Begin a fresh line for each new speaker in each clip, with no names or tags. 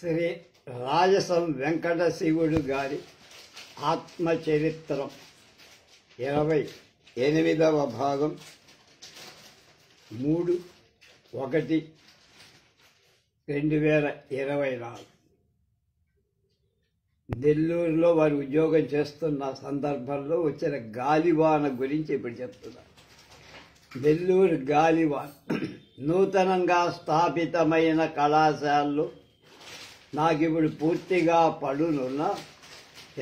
శ్రీ రాజసం వెంకట శివుడు గారి ఆత్మచరిత్రం 28వ భాగం 3/1/2024 నెల్లూరులో వారు ఉద్యోగం చేస్తున్న సందర్భంలో వచ్చిన గాలివాన గురించి ఇప్పుడు చెప్తున్నారు. నెల్లూరు గాలివాన నూతనంగా స్థాపితమైన కళాశాలలో నాకిప్పుడు పూర్తిగా పడునున్నా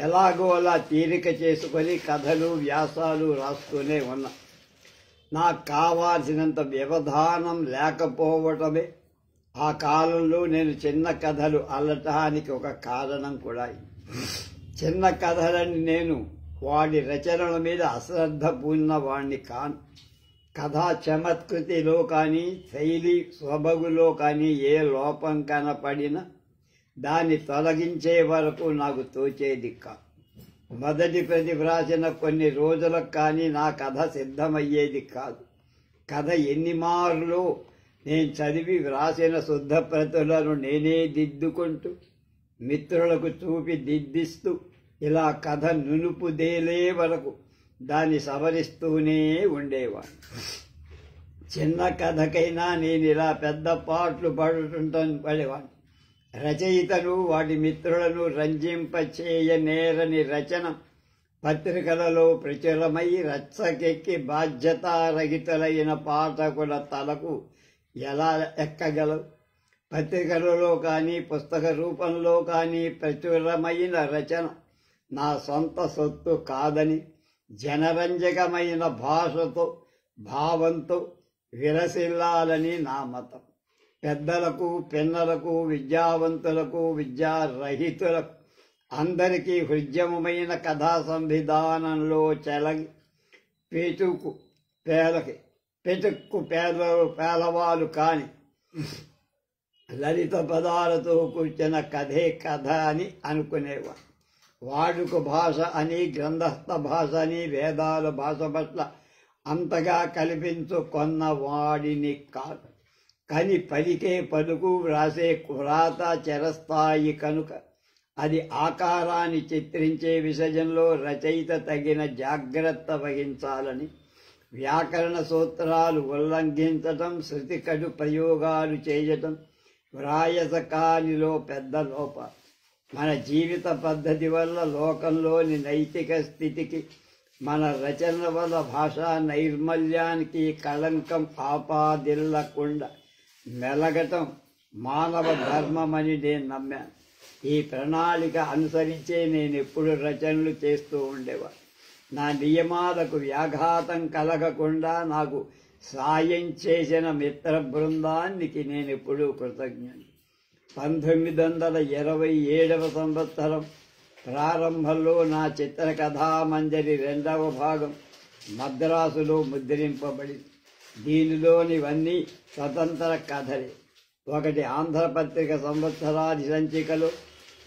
ఎలాగోలా తీరిక చేసుకొని కథలు వ్యాసాలు రాస్తూనే ఉన్నా. నాకు కావాల్సినంత వ్యవధానం లేకపోవటమే ఆ కాలంలో నేను చిన్న కథలు అల్లటానికి ఒక కారణం కూడా. చిన్న కథలని నేను వాడి రచనల మీద అశ్రద్ధ పూర్ణ వాణ్ణి కాను. కథా చమత్కృతిలో కానీ శైలి సొబగులో కానీ ఏ లోపం కనపడినా దాన్ని తొలగించే వరకు నాకు తోచేది కాదు. మొదటి ప్రతి వ్రాసిన కొన్ని రోజులకు కానీ నా కథ సిద్ధమయ్యేది కాదు. కథ ఎన్ని మార్లు నేను చదివి వ్రాసిన శుద్ధ ప్రతులను నేనే దిద్దుకుంటూ మిత్రులకు చూపి దిద్దిస్తూ ఇలా కథ నునుపుదేలే వరకు దాన్ని సవరిస్తూనే ఉండేవాడు. చిన్న కథకైనా నేను ఇలా పెద్ద పాటలు పడేవాడు. రచయితను వాటి మిత్రులను రంజింపచేయనేరని రచన పత్రికలలో ప్రచురమై రచ్చకెక్కి బాధ్యతారహితులైన పాఠకుల తలకు ఎలా ఎక్కగలవు? పత్రికలలో కానీ పుస్తక రూపంలో కానీ ప్రచురమైన రచన నా సొంత సొత్తు కాదని జనరంజకమైన భాషతో భావంతో విరసిల్లాలని నా మతం. పెద్దలకు పిన్నలకు విద్యావంతులకు విద్యారహితులకు అందరికీ హృద్యమైన కథా సంవిధానంలో చెలగి పెతుక్కు పేలవాలు కాని లలిత పదాలతో కూర్చున్న కథే కథ అని అనుకునేవాడు. వాడుక భాష అని గ్రంథస్థ భాష అని వేదాల భాష పట్ల అంతగా కల్పించుకొన్న వాడిని కాదు. కానీ పలికే పలుకు వ్రాసే వ్రాత చిరస్థాయి కనుక అది ఆకారాన్ని చిత్రించే విషయంలో రచయిత తగిన జాగ్రత్త వహించాలని వ్యాకరణ సూత్రాలు ఉల్లంఘించటం, శృతి కడు ప్రయోగాలు చేయటం వ్రాయసకానిలో పెద్ద లోపాలు. మన జీవిత పద్ధతి వల్ల లోకంలోని నైతిక స్థితికి మన రచనల వల్ల భాషా నైర్మల్యానికి కళంకం ఆపాదిల్లకుండా మెలగటం మానవ ధర్మమని నేను నమ్మాను. ఈ ప్రణాళిక అనుసరించే నేను ఎప్పుడు రచనలు చేస్తూ ఉండేవాడు. నా నియమాలకు వ్యాఘాతం కలగకుండా నాకు సాయం చేసిన మిత్ర బృందానికి నేను ఎప్పుడూ కృతజ్ఞుని. 1927వ సంవత్సరం ప్రారంభంలో నా చిత్రకథామంజరి 2వ భాగం మద్రాసులో ముద్రింపబడింది. దీనిలోనివన్నీ స్వతంత్ర కథలే. ఒకటి ఆంధ్రపత్రిక సంవత్సరాది సంచికలో,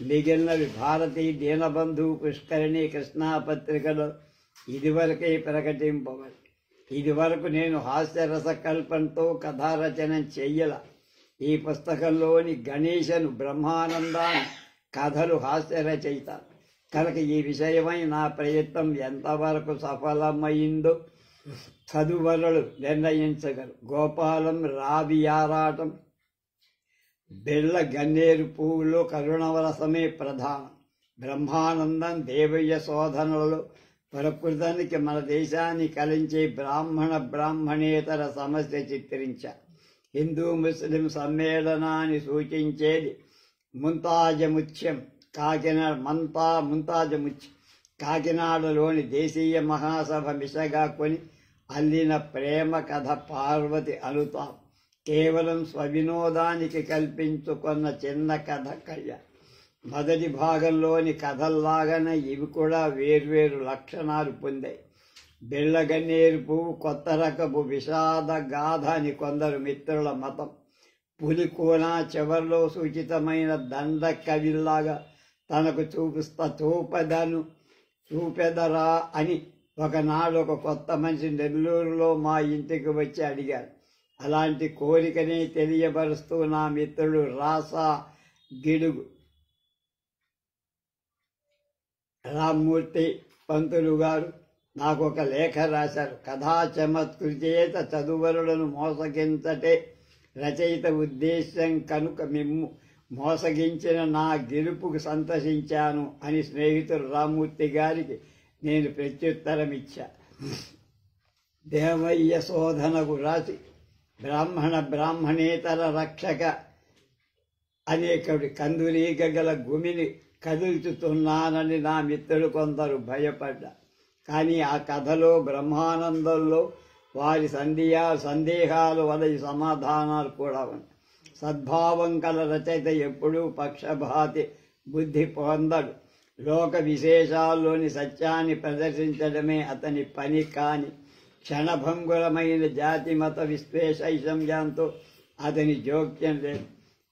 మిగిలినవి భారతీ దీనబంధు పుష్కరిణి కృష్ణా పత్రికలో ఇదివరకే ప్రకటింపబడి. ఇదివరకు నేను హాస్యరస కల్పనతో కథారచన చెయ్యల. ఈ పుస్తకంలోని గణేశను బ్రహ్మానందాన్ని కథలు హాస్య రచయిత కనుక ఈ విషయమై నా ప్రయత్నం ఎంతవరకు సఫలమైందో చదువరులు నిర్ణయించగలరు. గోపాలం రావియారాటం బెళ్ళ గన్నేరు పువ్వులో కరుణవరసమే ప్రధానం. బ్రహ్మానందం దేవయ్య శోధనలలో ప్రకృతానికి మన దేశాన్ని కలించే బ్రాహ్మణేతర సమస్య చిత్రించారు. హిందూ ముస్లిం సమ్మేళనాన్ని సూచించేది ముంతాజముత్యం కాకినాడలోని దేశీయ మహాసభ మిషగా కొని అల్లిన ప్రేమ కథ పార్వతి అనుతాం. కేవలం స్వవినోదానికి కల్పించుకున్న చిన్న కథ కళ్యాణ్. మొదటి భాగంలోని కథల్లాగానే ఇవి కూడా వేర్వేరు లక్షణాలు పొందాయి. బెళ్ళగన్నేరు పువ్వు కొత్త రకపు విషాద గాథ అని కొందరు మిత్రుల మతం. పులికోన చివరిలో సూచితమైన దండ కవిల్లాగా తనకు చూపెదరా అని ఒకనాడు ఒక కొత్త మనిషి నెల్లూరులో మా ఇంటికి వచ్చి అడిగాడు. అలాంటి కోరికని తెలియపరుస్తూ నా మిత్రుడు రాసా గిడుగు రామ్మూర్తి పంతులు గారు నాకు ఒక లేఖ రాశారు. కథా చమత్కృచేత చదువరులను మోసగించటే రచయిత ఉద్దేశం కనుక మిమ్ము మోసగించిన నా గెలుపుకు సంతసించాను అని స్నేహితుడు రామ్మూర్తి గారికి నేను ప్రత్యుత్తరం ఇచ్చా. దేవయ్య శోధనకు రాసి బ్రాహ్మణేతర రక్షక అనేకడి కందులీగ గల గుమిని కదుల్చుతున్నానని నా మిత్రులు కొందరు భయపడ్డా. కానీ ఆ కథలో బ్రహ్మానందంలో వారి సందేహాలు వలయ సమాధానాలు కూడా ఉన్నాయి. సద్భావం కల రచయిత ఎప్పుడూ పక్షపాతి బుద్ధి పొందడు. లోక విశేషాల్లోని సత్యాన్ని ప్రదర్శించడమే అతని పని. కాని క్షణభంగురమైన జాతి మత విశ్వేషైషమ్యంతో అతని జోక్యం లేదు.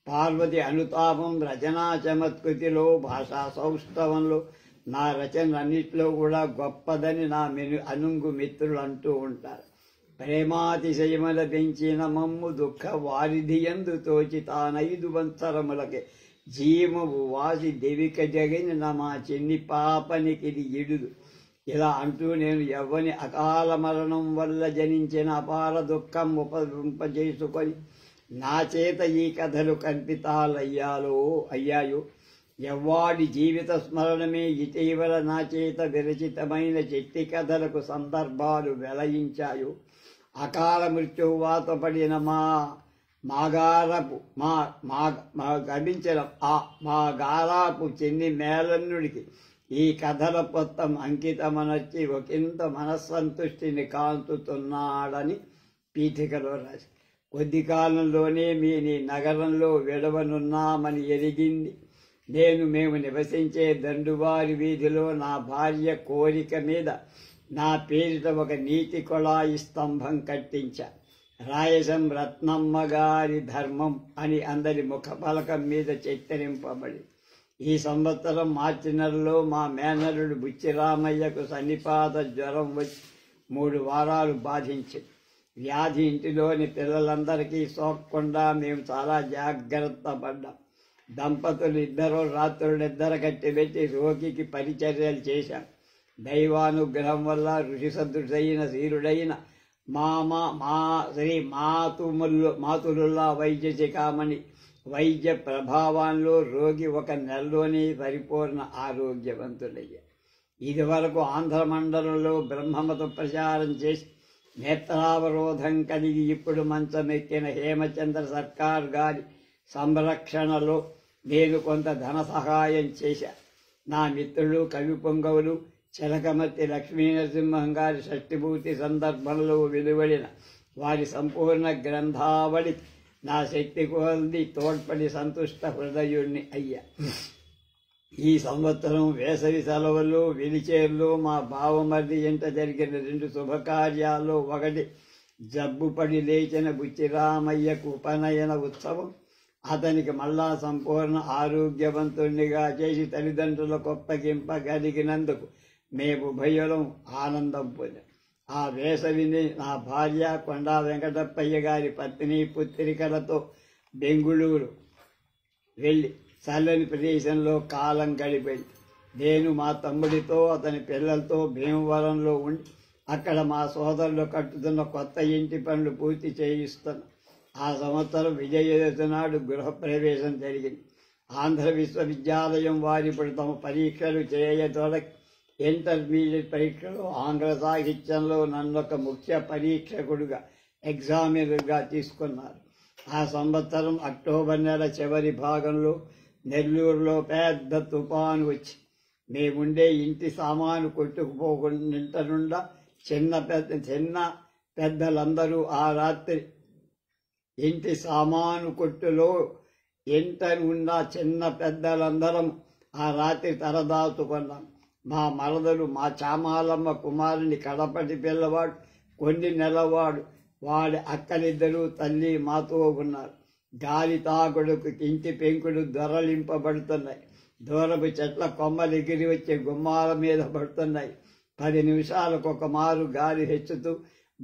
పార్వతి అనుతాపం రచనా చమత్కృతిలో భాషా సౌష్ఠవంలో నా రచన అన్నిట్లో కూడా గొప్పదని నా అనుంగు మిత్రులు అంటూ ఉంటారు. ప్రేమాతిశయముల పెంచిన మమ్ము దుఃఖ వారిధియందు తోచి తానైదు వంచరములకి జీవము వాసి దేవిక జగిన మా చిన్ని పాపనికిది ఇడుదు. ఇలా అంటూ నేను ఎవ్వని అకాల మరణం వల్ల జనించిన అపార దుఃఖం ఉపజింపజేసుకొని నా చేత ఈ కథలు అయ్యాయో ఎవ్వాడి జీవిత స్మరణమే ఇటీవల నా చేత విరచితమైన చెట్టి కథలకు సందర్భాలు వెలయించాయో, అకాల మృత్యువాత పడిన మా గారాపు చిన్ని మేలన్నుడికి ఈ కథల మొత్తం అంకితమనొచ్చి ఒకంత మనస్సంతుష్టిని కాంచుతున్నాడని పీఠికలో రాసి, కొద్ది కాలంలోనే మీ నగరంలో విడవనున్నామని ఎరిగింది. మేము నివసించే దండువారి వీధిలో నా భార్య కోరిక మీద నా పేరిట ఒక నీటి కొళాయి స్తంభం కట్టించా. రాయసం రత్నమ్మ గారి ధర్మం అని అందరి ముఖ పలకం మీద చిత్తరింపబడి, ఈ సంవత్సరం మార్చి నెలలో మా మేనరుడు బుచ్చిరామయ్యకు సన్నిపాత జ్వరం వచ్చి 3 వారాలు బాధించింది. వ్యాధి ఇంటిలోని పిల్లలందరికీ సోకకుండా మేము చాలా జాగ్రత్త పడ్డాం. దంపతులు ఇద్దరు రాత్రులిద్దరు కట్టిపెట్టి రోగికి పరిచర్యలు చేశాం. దైవానుగ్రహం వల్ల ఋషి సదృశైన శ్రీరుడైన శ్రీ మాతులుల్లా వైద్య శిఖామణి వైద్య ప్రభావంలో రోగి 1 నెలలోనే పరిపూర్ణ ఆరోగ్యవంతుడయ్యారు. ఇదివరకు ఆంధ్రమండలంలో బ్రహ్మమత ప్రచారం చేసి నేత్రావరోధం కలిగి ఇప్పుడు మంచమెక్కిన హేమచంద్ర సర్కార్ గారి సంరక్షణలో నేను కొంత ధన సహాయం చేశా. నా మిత్రులు కవి పొంగవులు చిలకమర్తి లక్ష్మీనరసింహం గారి షష్ఠిభూతి సందర్భంలో వెలువడిన వారి సంపూర్ణ గ్రంథావళి నా శక్తి కొలది తోడ్పడి సంతుష్ట హృదయుణ్ణి అయ్యా. ఈ సంవత్సరం వేసవి సెలవుల్లో వెలిచేరులో మా బావమర్ది ఇంట జరిగిన 2 శుభకార్యాల్లో ఒకటి జబ్బుపడి లేచిన బుచ్చిరామయ్యకు ఉపనయన ఉత్సవం. అతనికి మళ్ళా సంపూర్ణ ఆరోగ్యవంతునిగా చేసి తల్లిదండ్రులకు ఒప్పగింపగలిగినందుకు మేము ఉభయులం ఆనందం పొందాం. ఆ వేసవిని నా భార్య కొండా వెంకటప్పయ్య గారి పత్ని పుత్రికలతో బెంగుళూరు వెళ్ళి చల్లని ప్రదేశంలో కాలం గడిపింది. నేను మా తమ్ముడితో అతని పిల్లలతో భీమవరంలో ఉండి అక్కడ మా సోదరులు కట్టుతున్న కొత్త ఇంటి పనులు పూర్తి చేయిస్తున్నాం. ఆ సంవత్సరం విజయదశమి నాడు గృహప్రవేశం జరిగింది. ఆంధ్ర విశ్వవిద్యాలయం వారిప్పుడు తమ పరీక్షలు చేయతోడకి ఇంటర్మీడియట్ పరీక్షలో ఆంగ్ల సాహిత్యంలో నన్నొక ముఖ్య పరీక్షకుడుగా ఎగ్జామినర్గా తీసుకున్నారు. ఆ సంవత్సరం అక్టోబర్ నెల చివరి భాగంలో నెల్లూరులో పెద్ద తుఫాను వచ్చి మేముండే ఇంటి సామాను కొట్టుకుపోకుండా చిన్న పెద్దలందరూ ఆ రాత్రి ఇంటి సామాను కొట్టులో ఇంట ఉన్న చిన్న పెద్దలందరం ఆ రాత్రి తలదాచుకున్నాం. మా మరదలు మా చామాలమ్మ కుమారుని కడపటి పిల్లవాడు, కొన్ని నెలవాడు, వాడి అక్కలిద్దరూ తల్లి మాతో ఉన్నారు. గాలి తాకుడుకు ఇంటి పెంకులు దొరలింపబడుతున్నాయి. దూరపు చెట్ల కొమ్మలు ఎగిరి వచ్చే గుమ్మాల మీద పడుతున్నాయి. 10 నిమిషాలకు ఒక మారు గాలి హెచ్చుతూ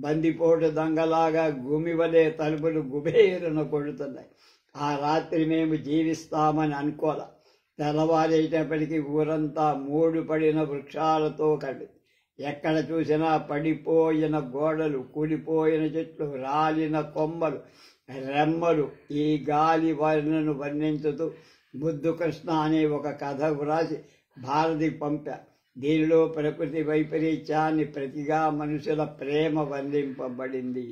బందిపోటు దొంగలాగా గుమివలే తలుపులు గుబేరున కొడుతున్నాయి. ఆ రాత్రి మేము జీవిస్తామని అనుకోలే. తెల్లవారేటప్పటికీ ఊరంతా మూడు పడిన వృక్షాలతో కడి. ఎక్కడ చూసినా పడిపోయిన గోడలు, కూలిపోయిన చెట్లు, రాలిన కొమ్మలు, రెమ్మలు. ఈ గాలి వర్ణను వర్ణించుతూ బుద్ధు కృష్ణ అనే ఒక కథ వ్రాసి భారతికి పంపా. దీనిలో ప్రకృతి వైపరీత్యాన్ని ప్రతిగా మనుషుల ప్రేమ వర్ణింపబడింది.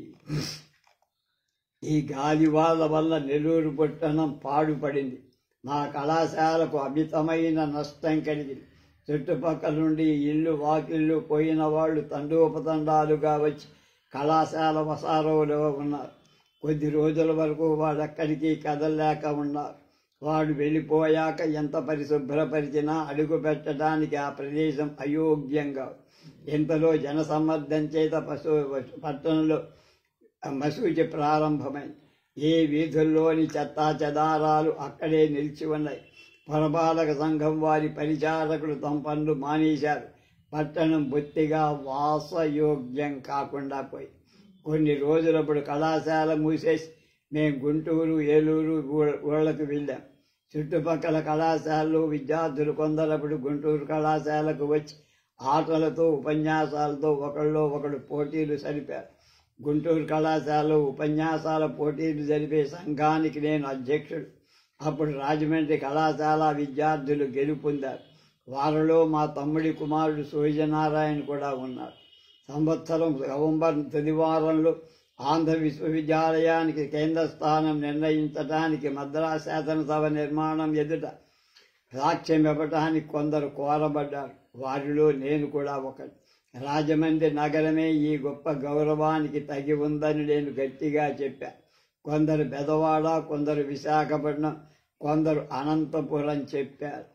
ఈ గాలివాళ్ళ వల్ల నెల్లూరు పట్టణం పాడుపడింది. మా కళాశాలకు అమితమైన నష్టం కలిగింది. చుట్టుపక్కల నుండి ఇల్లు వాకిళ్ళు పోయిన వాళ్ళు తండోపతండాలుగా వచ్చి కళాశాల వసారోలో ఉన్నారు. కొద్ది రోజుల వరకు వాడెక్కడికి కదలలేక ఉన్నారు. వాడు వెళ్ళిపోయాక ఎంత పరిశుభ్రపరిచినా అడుగు పెట్టడానికి ఆ ప్రదేశం అయోగ్యంగా. ఇంతలో జనసమ్మర్దం చేత పట్టణంలో మసూచి ప్రారంభమైంది. ఏ వీధుల్లోని చెత్తా చెదారాలు అక్కడే నిలిచి ఉన్నాయి. పురపాలక సంఘం వారి పరిచారకులు తమ పనులు మానేశారు. పట్టణం బొత్తిగా వాసయోగ్యం కాకుండా పోయి కొన్ని రోజులప్పుడు కళాశాల మూసేసి మేము గుంటూరు, ఏలూరు ఊళ్ళకు వెళ్ళాం. చుట్టుపక్కల కళాశాలలో విద్యార్థులు కొందరప్పుడు గుంటూరు కళాశాలకు వచ్చి ఆటలతో, ఉపన్యాసాలతో ఒకళ్ళో ఒకడు పోటీలు సరిపారు. గుంటూరు కళాశాలలో ఉపన్యాసాల పోటీలు జరిపే సంఘానికి నేను అధ్యక్షుడు. అప్పుడు రాజమండ్రి కళాశాల విద్యార్థులు గెలుపొందారు. వారిలో మా తమ్ముడి కుమారుడు సూర్యనారాయణ కూడా ఉన్నారు. సంవత్సరం నవంబర్ తొలి వారంలో ఆంధ్ర విశ్వవిద్యాలయానికి కేంద్ర స్థానం నిర్ణయించడానికి మద్రాసు శాసనసభ నిర్మాణం ఎదుట సాక్ష్యం ఇవ్వటానికి కొందరు కోరబడ్డారు. వారిలో నేను కూడా ఒకటి. రాజమండ్రి నగరమే ఈ గొప్ప గౌరవానికి తగి ఉందని నేను గట్టిగా చెప్పా. కొందరు బెదవాడ, కొందరు విశాఖపట్నం, కొందరు అనంతపురం చెప్పారు.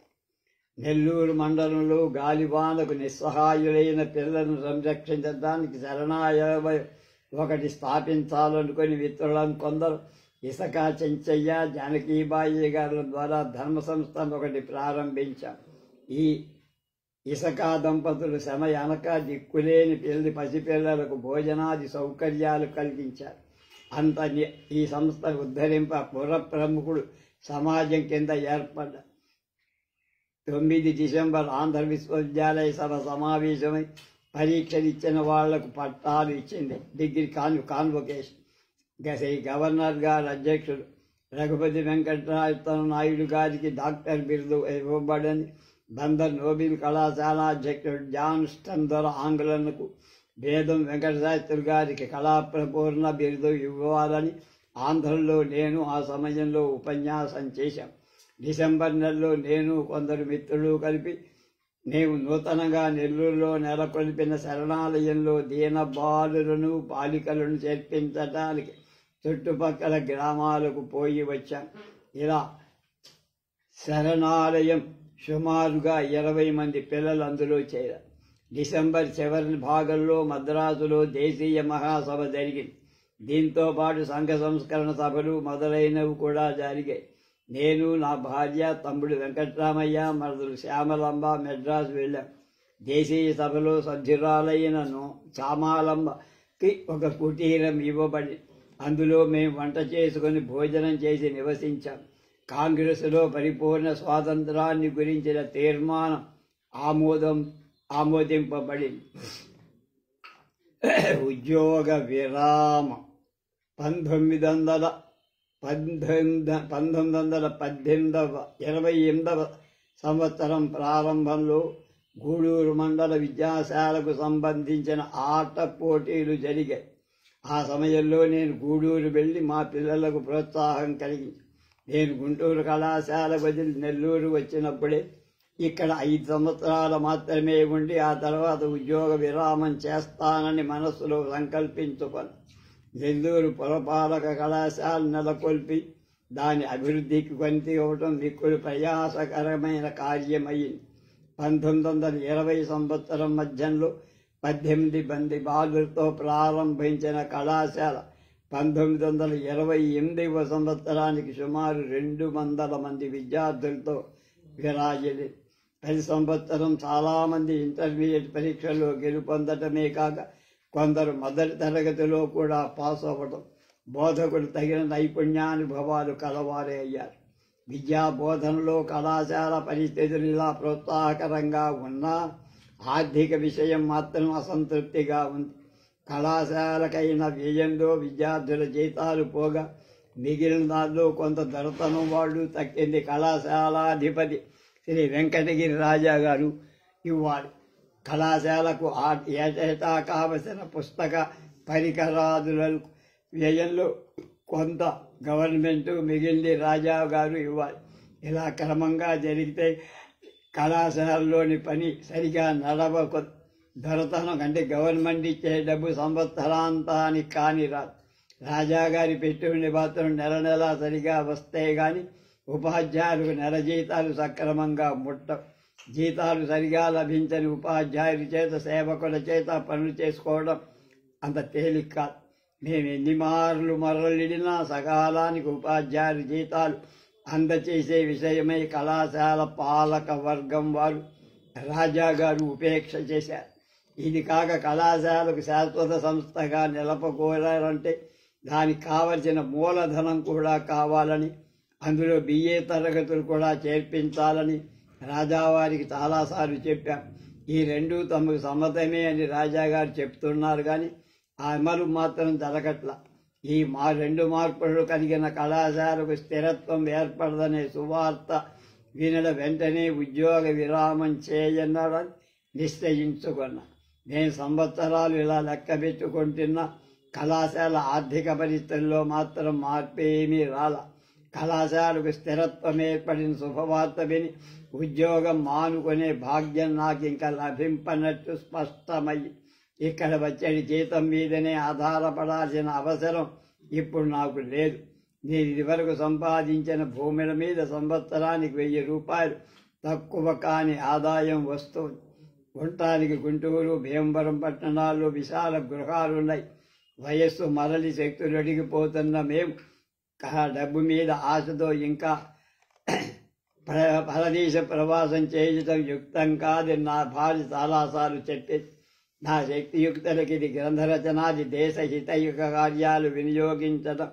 నెల్లూరు మండలంలో గాలివానకు నిస్సహాయులైన పిల్లలను సంరక్షించడానికి శరణాలయం ఒకటి స్థాపించాలనుకుని మిత్రులం కొందరు ఇసక చెంచయ్య, జానకీబాయి గారుల ద్వారా ధర్మ సంస్థను ఒకటి ప్రారంభించాం. ఈ ఇసక దంపతులు శ్రమ అనక దిక్కులేని పసిపిల్లలకు భోజనాది సౌకర్యాలు కల్పించారు. అంత ఈ సంస్థ ఉద్ధరింప పుర ప్రముఖుడు సమాజం కింద ఏర్పడ్డ 9 డిసెంబర్ ఆంధ్ర విశ్వవిద్యాలయ సభ సమావేశమై పరీక్షలు ఇచ్చిన వాళ్లకు పట్టాలు ఇచ్చింది. Degree convocation. గవర్నర్ గారు అధ్యక్షుడు రఘుపతి వెంకటరాయ నాయుడు గారికి డాక్టర్ బిరుదు ఇవ్వబడని బందర్ నోబెల్ కళాశాల అధ్యక్షుడు జాన్ స్టన్ దొర ఆంగ్లంకు వేదం వెంకటశాస్త్రి గారికి కళాప్రపూర్ణ బిరుదు ఇవ్వాలని ఆంధ్రలో నేను ఆ సమయంలో ఉపన్యాసం చేశాం. డిసెంబర్ నెలలో నేను కొందరు మిత్రులు కలిపి మేము నూతనంగా నెల్లూరులో నెలకొల్పిన శరణాలయంలో దీన బాలులను, బాలికలను చేర్పించడానికి చుట్టుపక్కల గ్రామాలకు పోయి వచ్చాం. ఇలా శరణాలయం సుమారుగా 20 మంది పిల్లలు అందులో చేరారు. డిసెంబర్ చివరి భాగంలో మద్రాసులో దేశీయ మహాసభ జరిగింది. దీంతో పాటు సంఘ సంస్కరణ సభలు మొదలైనవి కూడా జరిగాయి. నేను, నా భార్య, తమ్ముడు వెంకట్రామయ్య, మరదలు శ్యామలంబ మెడ్రాసు వెళ్ళాం. దేశీయ సభలో సభ్యురాలైన చామాలంబకి ఒక కుటీరం ఇవ్వబడి అందులో మేము వంట చేసుకుని భోజనం చేసి నివసించాం. కాంగ్రెసులో పరిపూర్ణ స్వాతంత్రాన్ని గురించిన తీర్మానం ఆమోదింపబడింది. ఉద్యోగ విరామం 1928వ సంవత్సరం ప్రారంభంలో గూడూరు మండల విద్యాశాలకు సంబంధించిన ఆట పోటీలు జరిగాయి. ఆ సమయంలో నేను గూడూరు వెళ్లి మా పిల్లలకు ప్రోత్సాహం కలిగింది. నేను గుంటూరు కళాశాల వదిలి నెల్లూరు వచ్చినప్పుడే ఇక్కడ 5 సంవత్సరాలు మాత్రమే ఉండి ఆ తర్వాత ఉద్యోగ విరామం చేస్తానని మనస్సులో సంకల్పించుకొని నెల్లూరు పురపాలక కళాశాల నెలకొల్పి దాని అభివృద్ధికి కొంత ఇవ్వటం మిక్కులు ప్రయాసకరమైన కార్యమైంది. 1920 సంవత్సరం మధ్యంలో 18 మంది బాలులతో ప్రారంభించిన కళాశాల 1928వ సంవత్సరానికి సుమారు 200 మంది విద్యార్థులతో విరాజిల్లింది. ప్రతి సంవత్సరం చాలా మంది ఇంటర్మీడియట్ పరీక్షల్లో గెలుపొందటమే కాక కొందరు మొదటి తరగతిలో కూడా పాస్ అవ్వడం, బోధకుడు తగిన నైపుణ్యానుభవాలు కలవారే అయ్యారు. విద్యా బోధనలో కళాశాల పరిస్థితులు ఇలా ప్రోత్సాహకరంగా ఉన్నా ఆర్థిక విషయం మాత్రం అసంతృప్తిగా ఉంది. కళాశాలకైన వ్యయంలో విద్యార్థుల జీతాలు పోగా మిగిలిన దానిలో కొంత దొరతనం వాళ్ళు తక్కింది కళాశాలాధిపతి శ్రీ వెంకటగిరి రాజా గారు ఇవ్వాలి. కళాశాలకు ఏటేటా కావలసిన పుస్తక పరికరాదుల వ్యయంలో కొంత గవర్నమెంటు మిగిలింది రాజా గారు ఇవ్వాలి. ఇలా క్రమంగా జరిగితే కళాశాలలోని పని సరిగా నడవకు. దొరతనం అంటే గవర్నమెంట్ ఇచ్చే డబ్బు సంవత్సరాంతానికి కాని రాదు. రాజాగారి పెట్టుబడి మాత్రం నెల నెలా సరిగా వస్తే గాని ఉపాధ్యాయులకు నెల జీతాలు సక్రమంగా ముట్టవు. జీతాలు సరిగా లభించని ఉపాధ్యాయుల చేత సేవకుల చేత పనులు చేసుకోవడం అంత తేలిక కాదు. మేము ఎన్ని మార్లు మరలిడినా సకాలానికి ఉపాధ్యాయుల జీతాలు అందచేసే విషయమై కళాశాల పాలక వర్గం వారు రాజాగారు ఉపేక్ష చేశారు. ఇది కాక కళాశాలకు శాశ్వత సంస్థగా నిలపకోరారంటే దానికి కావలసిన మూలధనం కూడా కావాలని, అందులో BA తరగతులు కూడా చేర్పించాలని రాజావారికి చాలాసార్లు చెప్పాం. ఈ రెండూ తమకు సమ్మతమే అని రాజాగారు చెప్తున్నారు, కానీ ఆ అమలు మాత్రం జరగట్ల. ఈ రెండు మార్పులు కలిగిన కళాశాలకు స్థిరత్వం ఏర్పడదనే సువార్త వినడ వెంటనే ఉద్యోగ విరామం చేయన్నాడని నిశ్చయించుకున్నా. నేను సంవత్సరాలు ఇలా లెక్క పెట్టుకుంటున్నా కళాశాల ఆర్థిక పరిస్థితుల్లో మాత్రం మార్పేమీ రాల. కళాశాలకు స్థిరత్వం ఏర్పడిన శుభవార్త విని ఉద్యోగం మానుకునే భాగ్యం నాకు ఇంకా లభింపనట్టు స్పష్టమయ్యి ఇక్కడ వచ్చేది జీతం మీదనే ఆధారపడాల్సిన అవసరం ఇప్పుడు నాకు లేదు. నేను ఇదివరకు సంపాదించిన భూముల మీద సంవత్సరానికి 1000 రూపాయలు తక్కువ కాని ఆదాయం వస్తుంది. ఉండటానికి గుంటూరు, భీమవరం పట్టణాల్లో విశాల గృహాలున్నాయి. వయస్సు మరలి శక్తులు అడిగిపోతున్న మేము డబ్బు మీద ఆశతో ఇంకా పరదేశ ప్రవాసం చేయటం యుక్తం కాదని నా భార్య చాలాసార్లు చెప్పేది. నా శక్తియుక్తులకి ఇది గ్రంథరచనాది దేశ హితయుగ కార్యాలు వినియోగించడం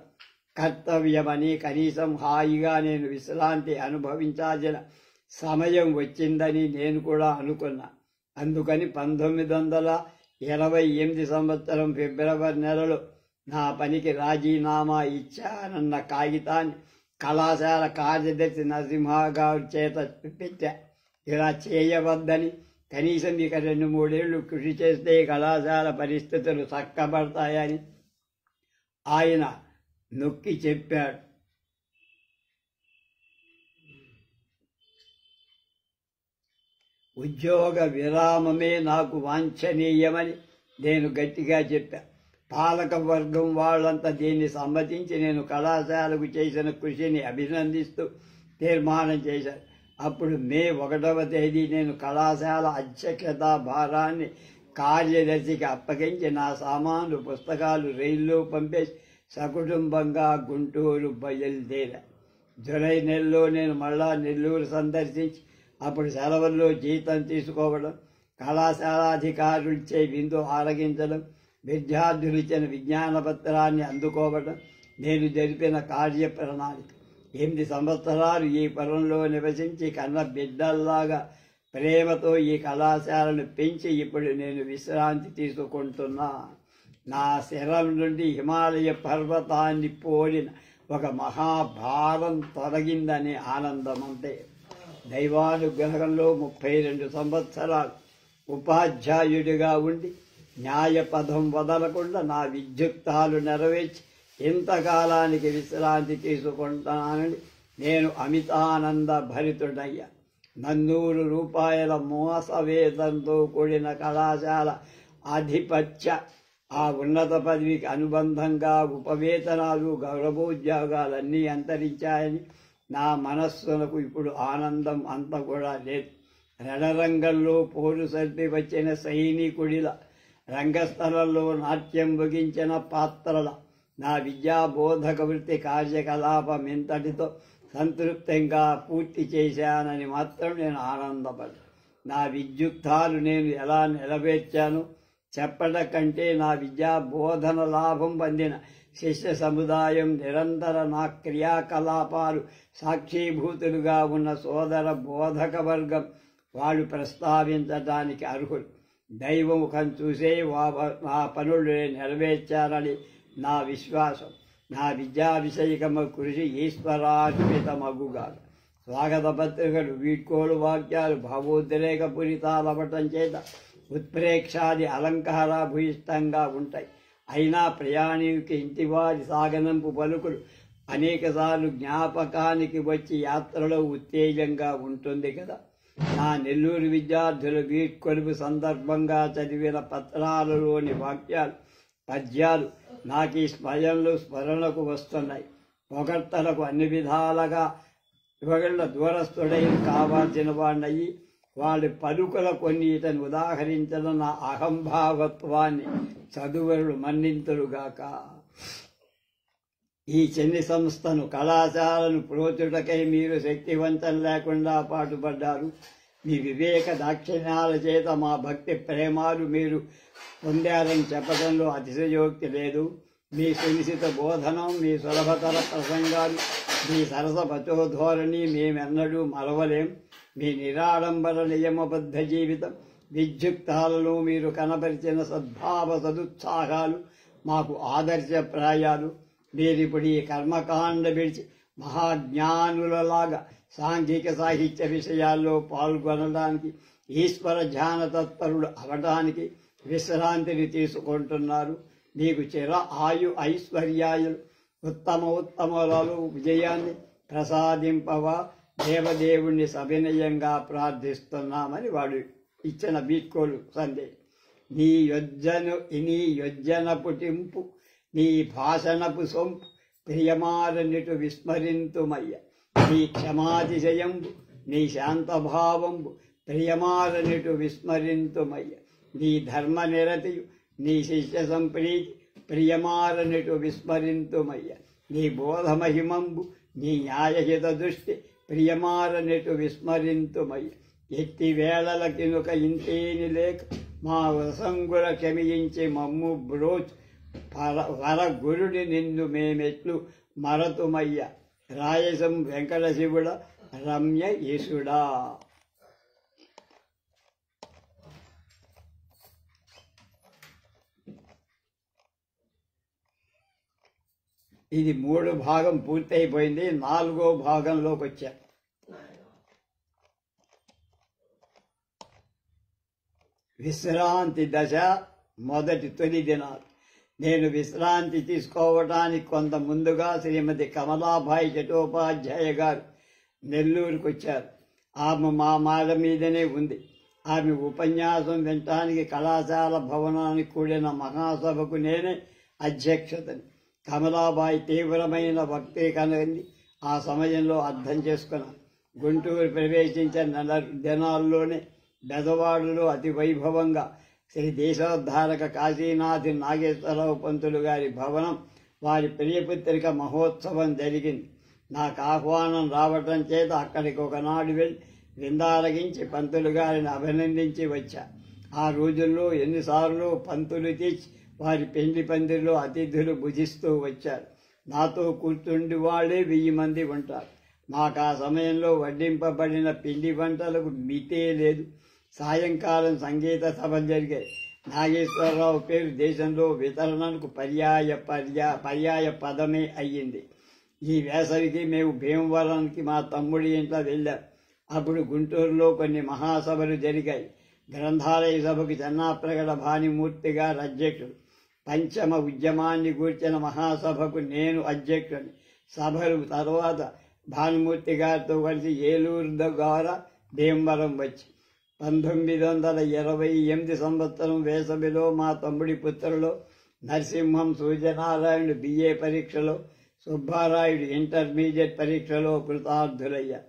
కర్తవ్యమని, కనీసం హాయిగా నేను విశ్రాంతి అనుభవించాల్సిన సమయం వచ్చిందని నేను కూడా అనుకున్నా. అందుకని 1928 సంవత్సరం ఫిబ్రవరి నెలలో నా పనికి రాజీనామా ఇచ్చానన్న కాగితాన్ని కళాశాల కార్యదర్శి నరసింహగారి చేత పెట్టా. ఇలా చేయవద్దని, కనీసం ఇక 2-3 ఏళ్లు కృషి చేస్తే కళాశాల పరిస్థితులు చక్కబడతాయని ఆయన నొక్కి చెప్పాడు. ఉద్యోగ విరామమే నాకు వాంఛనీయమని నేను గట్టిగా చెప్పా. పాలక వర్గం వాళ్ళంతా దీన్ని సమ్మతించి నేను కళాశాలకు చేసిన కృషిని అభినందిస్తూ తీర్మానం చేశారు. అప్పుడు మే 1వ తేదీ నేను కళాశాల అధ్యక్షత భారాన్ని కార్యదర్శికి అప్పగించి నా సామాన్లు, పుస్తకాలు రైల్లో పంపేసి సకుటుంబంగా గుంటూరు బయలుదేరా. జూలై నెలలో నేను మళ్ళా నెల్లూరు సందర్శించి అప్పుడు సెలవుల్లో జీతం తీసుకోవడం, కళాశాలాధికారులిచ్చే విందు ఆరగించడం, విద్యార్థులు ఇచ్చిన విజ్ఞాన పత్రాన్ని అందుకోవడం నేను జరిపిన కార్య ప్రణాళిక. 8 సంవత్సరాలు ఈ పురంలో నివసించి కన్న బిడ్డల్లాగా ప్రేమతో ఈ కళాశాలను పెంచి ఇప్పుడు నేను విశ్రాంతి తీసుకుంటున్నా. నా శరం నుండి హిమాలయ పర్వతాన్ని పోలిన ఒక మహాభారం తొలగిందనే ఆనందం అంతే. దైవానుగ్రహంలో 32 సంవత్సరాలు ఉపాధ్యాయుడిగా ఉండి న్యాయపథం వదలకుండా నా విద్యుక్తాలు నెరవేర్చి ఇంతకాలానికి విశ్రాంతి తీసుకుంటానని నేను అమితానంద భరితుడయ్యా. 100 రూపాయల మోసవేతంతో కూడిన కళాశాల ఆధిపత్య, ఆ ఉన్నత పదవికి అనుబంధంగా ఉపవేతనాలు, గౌరవోద్యోగాలన్నీ అంతరించాయని నా మనస్సునకు ఇప్పుడు ఆనందం అంత కూడా లేదు. రణరంగంలో పోరు సర్పి వచ్చిన సైనికుడిల, రంగస్థలంలో నాట్యం ముగించిన పాత్రల నా విద్యాబోధక వృత్తి కార్యకలాపం ఇంతటితో సంతృప్తంగా పూర్తి చేశానని మాత్రం నేను ఆనందపడ్డా. నా విద్యుక్తాలు నేను ఎలా నెరవేర్చాను, చెప్పట కంటే నా విద్యా బోధన లాభం పొందిన శిష్య సముదాయం నిరంతర నా క్రియాకలాపాలు సాక్షీభూతులుగా ఉన్న సోదర బోధక వర్గం వాళ్ళు ప్రస్తావించడానికి అర్హులు. దైవముఖం చూసే నా పనులు నెరవేర్చారని నా విశ్వాసం. నా విద్యా విషయకమ కృషి ఈశ్వరార్పితమగుగా. స్వాగత పత్రికలు, వీడ్కోలు వాక్యాలు భావోద్రేక పూరితాలవటం చేత ఉత్ప్రేక్షాది అలంకారాభూయిష్టంగా ఉంటాయి. అయినా ప్రయాణికి ఇంటివారి సాగనంపు పలుకులు అనేకసార్లు జ్ఞాపకానికి వచ్చి యాత్రలో ఉత్తేజంగా ఉంటుంది కదా. నా నెల్లూరు విద్యార్థుల వీడ్కొలుపు సందర్భంగా చదివిన పత్రాలలోని వాక్యాలు, పద్యాలు నాకు ఈ స్మరణకు వస్తున్నాయి. పొగడ్తలకు అన్ని విధాలుగా ఒకళ్ళ దూరస్థుడైన కావాల్సిన వాడినయ్యి వాళ్ళ పలుకుల కొన్ని ఇతను ఉదాహరించడం నా అహంభావత్వాన్ని చదువులు మన్నింతులుగాక. ఈ చిన్ని సంస్థను, కళాశాలను ప్రోచుటకై మీరు శక్తివంతం లేకుండా పాటుపడ్డారు. మీ వివేక దాక్షిణ్యాల చేత మా భక్తి ప్రేమాలు మీరు పొందారని చెప్పడంలో అతిశయోక్తి లేదు. మీ సునిశిత బోధనం, మీ సులభతర ప్రసంగాలు, మీ సరస పచోధోరణి మేమెన్నడూ మరవలేం. మీ నిరాడంబర నియమబద్ధ జీవితం, విద్యుక్తాలలో మీరు కనపరిచిన సద్భావ సదుత్సాహాలు మాకు ఆదర్శప్రాయాలు. మీరిప్పుడు ఈ కర్మకాండ విడిచి మహాజ్ఞానులలాగా సాంఘిక సాహిత్య విషయాల్లో పాల్గొనడానికి, ఈశ్వర ధ్యాన తత్పరులు అవడానికి విశ్రాంతిని తీసుకుంటున్నారు. మీకు చిర ఆయు ఐశ్వర్యాలు, ఉత్తమోత్తములలో విజయాన్ని ప్రసాదింపవా దేవదేవుణ్ణి సవినయంగా ప్రార్థిస్తున్నామని వాడు ఇచ్చిన వీడ్కోలు సందేశం. నీ యొజ్జన పుటింపు, నీ భాషణపు సొంపు ప్రియమారనిటు విస్మరింతుమయ్య. నీ క్షమాతిశయంబు, నీ శాంతభావంబు ప్రియమారనిటు విస్మరింతుమయ్య. నీ ధర్మ నిరతియు, నీ శిష్య సంప్రీతి ప్రియమారనిటు విస్మరింతుమయ్య. నీ బోధమహిమంబు, నీ న్యాయహిత దృష్టి ప్రియమారనిటు విస్మరింతుమయ్య. ఎట్టి వేళలకినుక ఇంతేని లేక మా వసంగుల క్షమించి మమ్ము బ్రోచ్ వర గురుని నిన్ను మేమెట్లు మరతుమయ్య. రాయసం వెంకట శివుడ రమ్య యేసుడా. ఇది 3 భాగం పూర్తయిపోయింది. 4వ భాగంలోకి వచ్చా. విశ్రాంతి దశ, మొదటి తొలి దినాలు. నేను విశ్రాంతి తీసుకోవడానికి కొంత ముందుగా శ్రీమతి కమలాబాయి చటోపాధ్యాయ గారు నెల్లూరుకు వచ్చారు. ఆమె మా మాల మీదనే ఉంది. ఆమె ఉపన్యాసం వినటానికి కళాశాల భవనానికి కూడిన మహాసభకు నేనే అధ్యక్షతని. కమలాబాయి తీవ్రమైన వక్తీకరణని ఆ సమయంలో అర్థం చేసుకున్నాను. గుంటూరు ప్రవేశించిన దినాల్లోనే బెదవాడులో అతి వైభవంగా శ్రీ దేశోద్ధారక కాశీనాథి నాగేశ్వరరావు పంతులు గారి భవనం, వారి ప్రియపుత్రిక మహోత్సవం జరిగింది. నాకు ఆహ్వానం రావటం చేత అక్కడికి ఒకనాడు వెళ్ళి విందారగించి పంతులు గారిని అభినందించి వచ్చా. ఆ రోజుల్లో ఎన్నిసార్లు పంతులు తెచ్చి వారి పెండ్లి పందిరిలో అతిథులు భుజిస్తూ వచ్చారు. నాతో కూర్చుండి వాళ్ళే 1000 మంది ఉంటారు. మాకు ఆ సమయంలో వడ్డింపబడిన పిండి వంటలకు మితే లేదు. సాయంకాలం సంగీత సభలు జరిగాయి. నాగేశ్వరరావు పేరు దేశంలో వితరణకు పర్యాయ పదమే అయ్యింది. ఈ వేసవికి మేము భీమవరానికి మా తమ్ముడి ఇంట్లో వెళ్ళాం. అప్పుడు గుంటూరులో కొన్ని మహాసభలు జరిగాయి. గ్రంథాలయ సభకు చెన్నాప్రగడ భానుమూర్తి గారు అధ్యక్షుడు. పంచమ ఉద్యమాన్ని గూర్చిన మహాసభకు నేను అధ్యక్షుడిని. సభలు తర్వాత భానుమూర్తి గారితో కలిసి ఏలూరు ద్వారా భీమవరం వచ్చి 1928 సంవత్సరం వేసవిలో మా తమ్ముడి పుత్రులో నరసింహం సూర్యనారాయణుడు BA పరీక్షలో, సుబ్బారాయుడు ఇంటర్మీడియట్ పరీక్షలో కృతార్థులయ్యారు.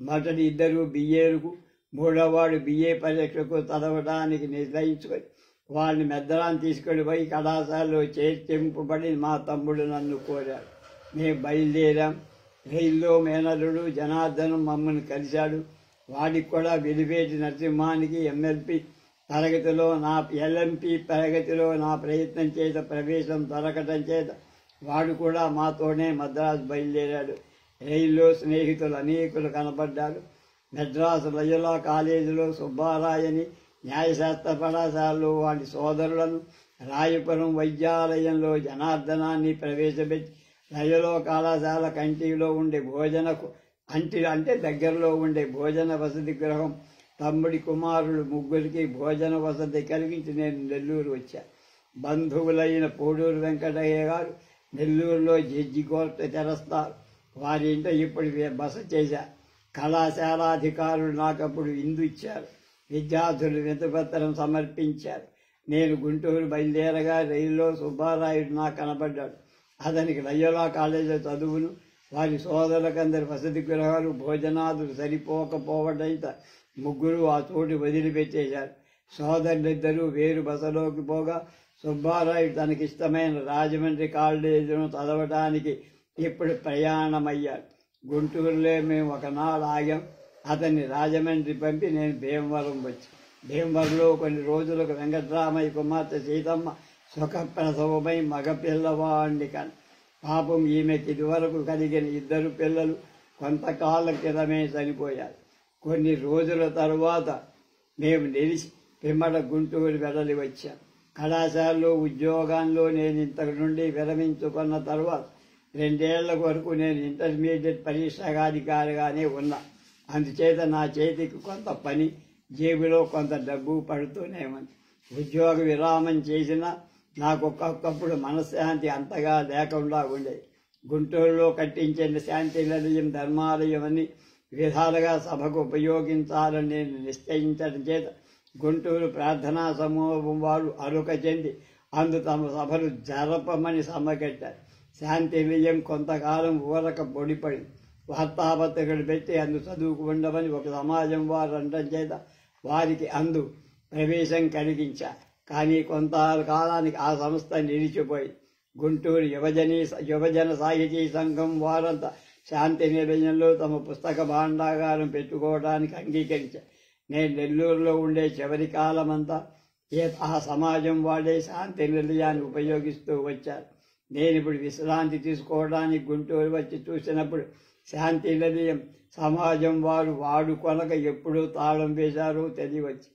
మొదటి 2 BAలకు, 3వవాడు BA పరీక్షకు చదవడానికి నిర్ణయించుకొని వాళ్ళని మెద్దరాన్ని తీసుకొని పోయి కళాశాలలో చేర్చింపబడి మా తమ్ముడు నన్ను కోరాడు. మేము బయలుదేరాం. రైల్లో మేనలుడు జనార్దనం మమ్మల్ని కలిశాడు. వాడికి కూడా వెలివేటి నరసింహానికి MLP తరగతిలో నా ఎల్ఎంపీ తరగతిలో నా ప్రయత్నం చేత ప్రవేశం దొరకటం చేత వాడు కూడా మాతోనే మద్రాసు బయలుదేరాడు. రైల్లో స్నేహితులు అనేకులు కనపడ్డారు. మెడ్రాసు లయోలా కాలేజీలో సుబ్బారాయని, న్యాయశాస్త్ర కళాశాలలో వాడి సోదరులను, రాయపురం వైద్యాలయంలో జనార్దనాన్ని ప్రవేశపెట్టి లయోలా కళాశాల కంటిలో ఉండే అంటే దగ్గరలో ఉండే భోజన వసతి గృహం తమ్ముడి కుమారులు ముగ్గురికి భోజన వసతి కలిగించి నేను నెల్లూరు వచ్చా. బంధువులైన పోడూరు వెంకటయ్య గారు నెల్లూరులో జడ్జి కోర్టు తెరస్తారు. వారి ఇంట ఇప్పుడు బస చేశా. కళాశాలాధికారులు నాకప్పుడు విందు ఇచ్చారు. విద్యార్థులు వినతిపత్రం సమర్పించారు. నేను గుంటూరు బయలుదేరగా రైల్లో సుబ్బారాయుడు నాకు కనబడ్డాడు. అతనికి లయోలా కాలేజీ చదువులు, వారి సోదరులకందరి వసతి గృహాలు, భోజనాదులు సరిపోకపోవడంతో ముగ్గురు ఆ చోటు వదిలిపెట్టేశారు. సోదరులిద్దరూ వేరు బసలోకి పోగా సుబ్బారాయుడు తనకిష్టమైన రాజమండ్రి కాలేజీను చదవటానికి ఇప్పుడు ప్రయాణమయ్యాడు. గుంటూరులో మేము ఒకనాడు ఆగాం. అతన్ని రాజమండ్రి పంపి నేను భీమవరం వచ్చాను. భీమవరంలో కొన్ని రోజులకు వెంకట్రామయ్య కుమార్తె సీతమ్మ సుఖప్రసవమై మగపిల్లవాడిని కను. పాపం ఈమెకి ఇదివరకు కలిగిన 2 పిల్లలు కొంతకాలం క్రితమే చనిపోయారు. కొన్ని రోజుల తరువాత మేము నిలిచి పిమ్మట గుంటూరు వెడలి వచ్చాం. కళాశాలలో ఉద్యోగాల్లో నేను ఇంతకు నుండి విరమించుకున్న తరువాత 2 ఏళ్ల వరకు నేను ఇంటర్మీడియట్ పరీక్షాధికారిగానే ఉన్నా. అందుచేత నా చేతికి కొంత పని, జేబులో కొంత డబ్బు పడుతూనే ఉంది. ఉద్యోగ విరామం చేసినా నాకు ఒక్కొక్కప్పుడు మనశ్శాంతి అంతగా లేకుండా ఉండేది. గుంటూరులో కట్టించిన శాంతి నిలయం, ధర్మాలయం అన్ని విధాలుగా సభకు ఉపయోగించాలని నేను నిశ్చయించడం చేత గుంటూరు ప్రార్థనా సమూహం వారు అరుక చెంది అందు తమ సభలు జరపమని సమ్మకట్టారు. శాంతి నిలయం కొంతకాలం ఊరక పొడిపడి వార్తాపత్రికలు పెట్టి అందు చదువుకు ఉండమని ఒక సమాజం వారు అనడం చేత వారికి అందు ప్రవేశం కలిగించారు. కానీ కొంతకాలానికి ఆ సంస్థ నిలిచిపోయి గుంటూరు యువజన సాహితీ సంఘం వారంతా శాంతి నిలయంలో తమ పుస్తక భాండాగారం పెట్టుకోవడానికి అంగీకరించారు. నేను నెల్లూరులో ఉండే చివరి కాలమంతా ఆ సమాజం వాడే శాంతి నిలయాన్ని ఉపయోగిస్తూ వచ్చారు. నేను ఇప్పుడు విశ్రాంతి తీసుకోవడానికి గుంటూరు వచ్చి చూసినప్పుడు శాంతి నిలయం సమాజం వాడు కొనక ఎప్పుడూ తాళం వేశారో తెలియవచ్చు.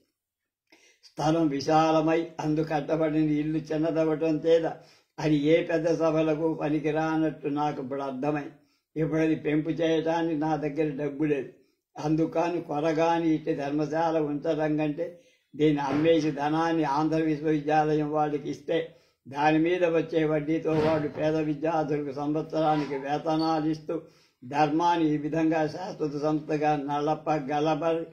స్థలం విశాలమై అందు కట్టబడిన ఇల్లు చిన్నదవటం చేత అది ఏ పెద్ద సభలకు పనికిరానట్టు నాకు ఇప్పుడు అర్థమై ఇప్పుడు అది పెంపు చేయటానికి నా దగ్గర డబ్బు లేదు. అందుకని కొరగాని ఇట్టి ధర్మశాల ఉంచడం కంటే దీన్ని అమ్మేసి ధనాన్ని ఆంధ్ర విశ్వవిద్యాలయం వాళ్ళకి ఇస్తే దాని మీద వచ్చే వడ్డీతో వాడు పేద విద్యార్థులకు సంవత్సరానికి వేతనాలు ఇస్తూ ధర్మాన్ని ఈ విధంగా శాశ్వత సంస్థగా నల్లప్ప గలపరి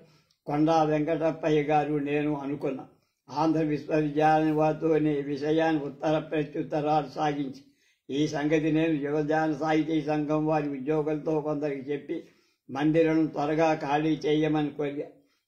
కొండా వెంకటప్పయ్య గారు నేను అనుకున్నా. ఆంధ్ర విశ్వవిద్యాలయం వారితో ఈ విషయాన్ని ఉత్తర ప్రత్యుత్తరాలు సాగించి ఈ సంగతి నేను యువజన సాహితీ సంఘం వారి ఉద్యోగులతో కొందరికి చెప్పి మందిరం త్వరగా ఖాళీ చేయమని కోరా.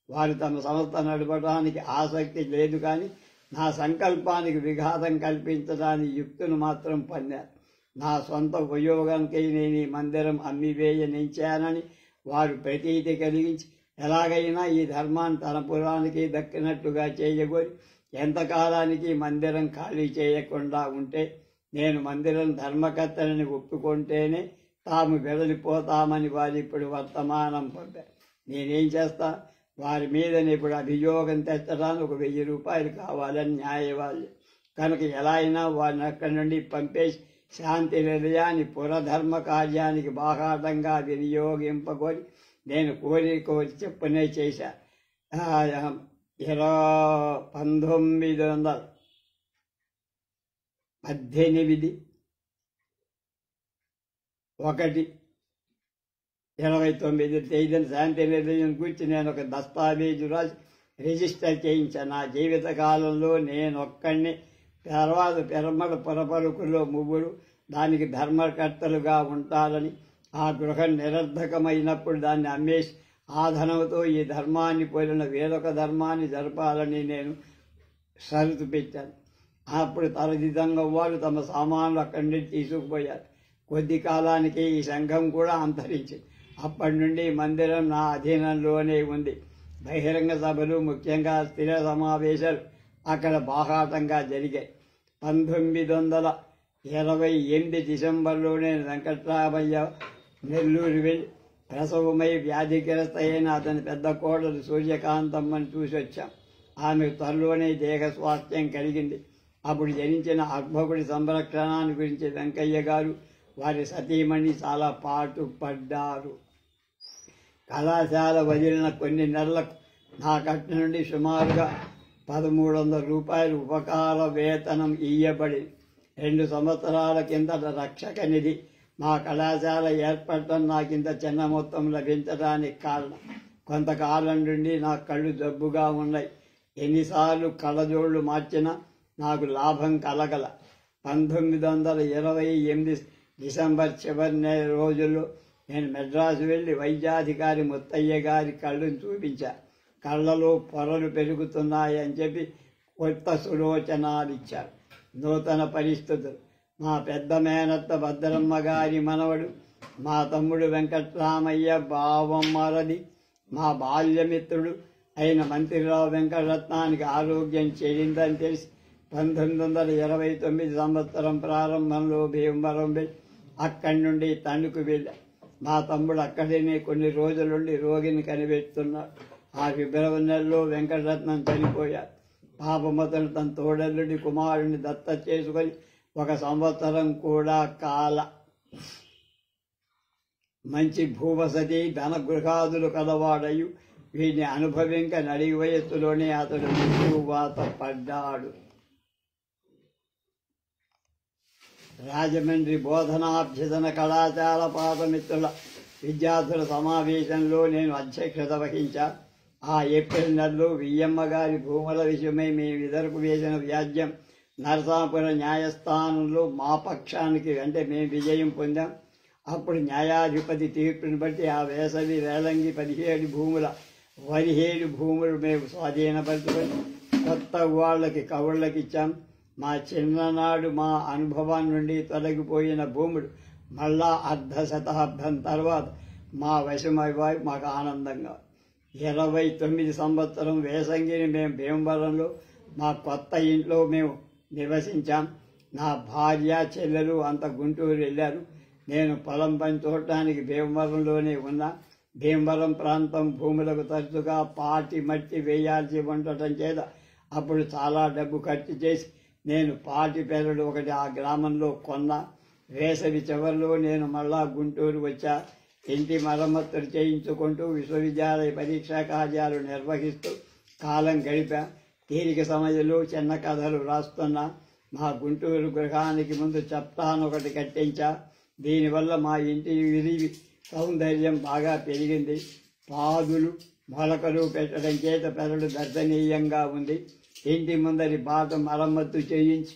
వారు తమ సంస్థ నడపడానికి ఆసక్తి లేదు, కానీ నా సంకల్పానికి విఘాతం కల్పించడానికి యుక్తులు మాత్రం పన్నారు. నా సొంత ఉపయోగానికై నేను ఈ మందిరం అమ్మివేయనించానని వారు ప్రతీతి కలిగించి ఎలాగైనా ఈ ధర్మాన్ని తన పురానికి దక్కినట్టుగా చేయగోరి ఎంతకాలానికి మందిరం ఖాళీ చేయకుండా ఉంటే నేను మందిరం ధర్మకర్తలని ఒప్పుకుంటేనే తాము వెడలిపోతామని వారు ఇప్పుడు వర్తమానం పంపారు. నేనేం చేస్తా? వారి మీద ఇప్పుడు అభియోగం తెచ్చడానికి ఒక 1000 రూపాయలు కావాలని న్యాయవాళ్ళు కనుక ఎలా అయినా వారిని అక్కడి నుండి పంపేసి శాంతి నిలయాన్ని పురధర్మ కార్యానికి బాహాటంగా వినియోగింపకొని నేను కోరిక చెప్పునే చేశా. 1918/1/29 తేదీన శాంతి నిలయం గురించి నేను ఒక దస్తావేజు రాసి రిజిస్టర్ చేయించాను. నా జీవిత కాలంలో నేను ఒక్కడిని, తర్వాత పిరమల పురపరుకుల్లో 3 దానికి ధర్మకర్తలుగా ఉంటారని, ఆ గృహం నిరర్ధకమైనప్పుడు దాన్ని అమ్మేసి ఆ ధనంతో ఈ ధర్మాన్ని పోలిన వేరొక ధర్మాన్ని జరపాలని నేను షరతు పెట్టాను. అప్పుడు తరదిదంగా వారు తమ సామాన్లు అక్కడి నుండి తీసుకుపోయారు. కొద్ది కాలానికి ఈ సంఘం కూడా అంతరించింది. అప్పటి నుండి మందిరం నా అధీనంలోనే ఉంది. బహిరంగ సభలు, ముఖ్యంగా స్థిర సమావేశాలు అక్కడ బాహాటంగా జరిగాయి. 1928 డిసెంబర్లోనే వెంకట్రామయ్య నెల్లూరు వెళ్ళి ప్రసవమై వ్యాధిగ్రస్త అయిన అతని పెద్ద కోడలు సూర్యకాంతమ్మని చూసి వచ్చాం. ఆమె త్వరలోనే దేహ స్వాస్థ్యం కలిగింది. అప్పుడు జనించిన అక్బరుడి సంరక్షణాన్ని గురించి వెంకయ్య గారు, వారి సతీమణి చాలా పాటుపడ్డారు. కళాశాల వదిలిన కొన్ని నెలలకు నా కట్ట నుండి సుమారుగా 1300 రూపాయలు ఉపకార వేతనం ఇయ్యబడి 2 సంవత్సరాల కిందట రక్షక నిధి మా కళాశాల ఏర్పడటం నాకింత చిన్న మొత్తం లభించడానికి కారణం. కొంతకాలం నుండి నా కళ్ళు జబ్బుగా ఉన్నాయి. ఎన్నిసార్లు కళ్ళజోళ్లు మార్చినా నాకు లాభం కలగల. 1928 డిసెంబర్ చివరి రోజుల్లో నేను మెడ్రాసు వెళ్లి వైద్యాధికారి ముత్తయ్య గారి కళ్ళును చూపించా. కళ్ళలో పొరలు పెరుగుతున్నాయని చెప్పి కొత్త సులోచనాలిచ్చారు. నూతన పరిస్థితులు. మా పెద్ద మేనత్త భద్రమ్మ గారి మనవడు, మా తమ్ముడు వెంకట్రామయ్య బావమ్మరది, మా బాల్యమిత్రుడు అయిన మంత్రిరావు వెంకటరత్నానికి ఆరోగ్యం చెడిందని తెలిసి 1929 సంవత్సరం ప్రారంభంలో భీమవరం వెళ్ళి అక్కడి నుండి తణుకు వెళ్ళా. మా తమ్ముడు అక్కడనే కొన్ని రోజులుండి రోగిని కనిపెడుతున్నాడు. ఆ ఫిబ్రవరి నెలలో వెంకటరత్నం చనిపోయాడు. పాపమతను తన తోడల్లుడి కుమారుని దత్త చేసుకొని 1 సంవత్సరం కూడా కాల. మంచి భూవసతి, ధన గృహాదులు కలవాడయు వీటిని అనుభవింక నడి వయస్సులోనే అతడు మృత్యువాత పడ్డాడు. రాజమండ్రి బోధనాభ్యసన కళాశాల పాఠమిత్రుల విద్యార్థుల సమావేశంలో నేను అధ్యక్షత వహించా. ఆ ఏప్రిల్ నెలలో వియ్యమ్మ గారి భూముల విషయమై మేమిద్దరకు వేసిన వ్యాజ్యం నరసాపురం న్యాయస్థానంలో మా పక్షానికి, అంటే మేము విజయం పొందాం. అప్పుడు న్యాయాధిపతి తీర్పుని బట్టి ఆ వేసవి రేలంగి 17 భూముల 17 భూములు మేము స్వాధీనపరుచుకొని కొత్త వాళ్ళకి కవుళ్ళకి ఇచ్చాం. మా చిన్ననాడు మా అనుభవం నుండి తొలగిపోయిన భూములు మళ్ళా 1/2 శతాబ్దం తర్వాత మా వశమయ్యాయి. మాకు ఆనందంగా. 29 సంవత్సరం వేసంగిని మేము భీమవరంలో మా కొత్త ఇంట్లో మేము నివసించాం. నా భార్య, చెల్లెలు అంత గుంటూరు వెళ్ళారు. నేను పొలం పని చూడటానికి భీమవరంలోనే ఉన్నా. భీమవరం ప్రాంతం భూములకు తరచుగా పాటి మట్టి వేయాల్సి ఉండటం చేత అప్పుడు చాలా డబ్బు ఖర్చు చేసి నేను పాటి పెరడు ఒకటి ఆ గ్రామంలో కొన్నా. వేసవి చివరిలో నేను మళ్ళా గుంటూరు వచ్చా. ఇంటి మరమ్మతులు చేయించుకుంటూ విశ్వవిద్యాలయ పరీక్షా కార్యాలు నిర్వహిస్తూ కాలం గడిపా. తీరిక సమయంలో చిన్న కథలు రాస్తున్నా. మా గుంటూరు గృహానికి ముందు చప్టానొకటి కట్టించా. దీనివల్ల మా ఇంటి విరివి సౌందర్యం బాగా పెరిగింది. పాదులు, మొలకలు పెట్టడం చేత పెరడు దర్శనీయంగా ఉంది. ఇంటి ముందరి బాట మరమ్మత్తు చేయించి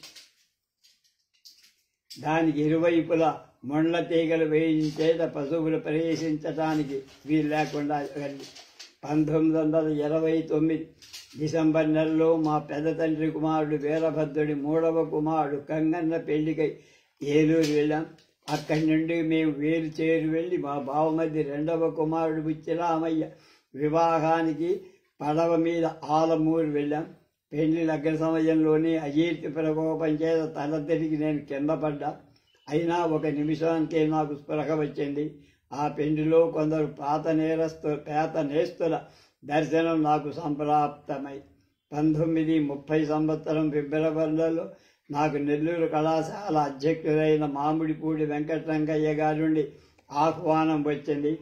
దానికి ఇరువైపులా మొండ్ల తీగలు వేయించేత పశువులు ప్రవేశించటానికి వీలు లేకుండా 1929 డిసెంబర్ నెలలో మా పెద్ద తండ్రి కుమారుడు వీరభద్రుడి 3వ కుమారుడు కంగన్న పెళ్లికై ఏలూరు వెళ్ళాం. అక్కడి నుండి మేము వేరుచేరు వెళ్ళి మా బావమధ్య 2వ కుమారుడు బుచ్చిరామయ్య వివాహానికి పడవ మీద ఆలమూరు వెళ్ళాం. పెళ్లి లగ్న సమయంలోనే అజీర్తి ప్రకోపం చేత తల తిరిగి నేను కింద పడ్డా. అయినా 1 నిమిషానికే నాకు స్పృహ వచ్చింది. ఆ పెళ్లిలో కొందరు పేత నేస్తుల దర్శనం నాకు సంప్రాప్తమై 1930 సంవత్సరం ఫిబ్రవరిలో నాకు నెల్లూరు కళాశాల అధ్యక్షుడైన మామిడిపూడి వెంకటరంగయ్య గారి నుండి ఆహ్వానం వచ్చింది.